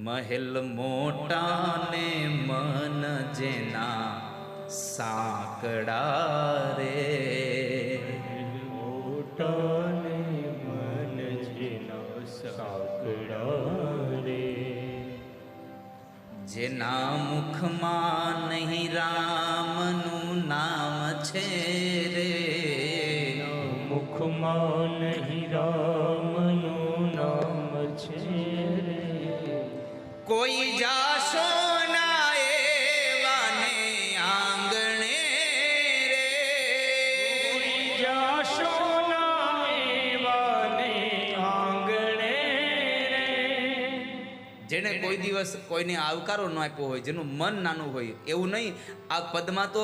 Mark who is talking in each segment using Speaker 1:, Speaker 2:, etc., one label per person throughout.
Speaker 1: મહેલ મોટા ને મન જેના સાંકડા રે,
Speaker 2: મોટા ને મન જેના સાંકડા રે,
Speaker 1: જેના મુખમાં નહીં રામનું નામ છે રે,
Speaker 2: મુખમાં નહીં રામનું નામ છે રે,
Speaker 1: કોઈ જાશો ના એવાને આંગણે રે,
Speaker 2: કોઈ જાશો ના એવાને આંગણે રે,
Speaker 1: જેને કોઈ દિવસ કોઈને આવકારો ન આપ્યો હોય, જેનું મન નાનું હોય, એવું નહીં. આ પદમાં તો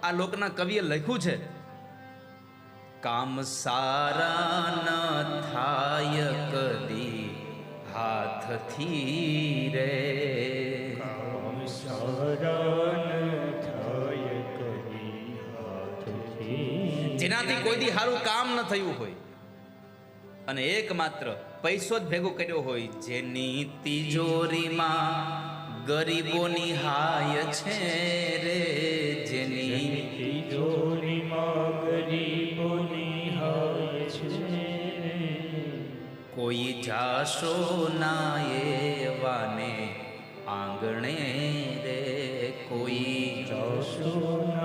Speaker 1: આ લોકના કવિએ લખ્યું છે, કામ સારા ન થાય કદી હાથથી રે,
Speaker 2: કામ સારા ન થાય કદી હાથથી,
Speaker 1: જેનાથી કોઈ દી સારું કામ ન થયું હોય અને એકમાત્ર પૈસો જ ભેગો કર્યો હોય, જેની તિજોરીમાં ગરીબોની હાય છે રે, જેની
Speaker 2: તિજોરીમાં ગરીબોની હાય છે રે,
Speaker 1: કોઈ જાશો ના એવાને આંગણે રે, કોઈ
Speaker 2: જાશો ના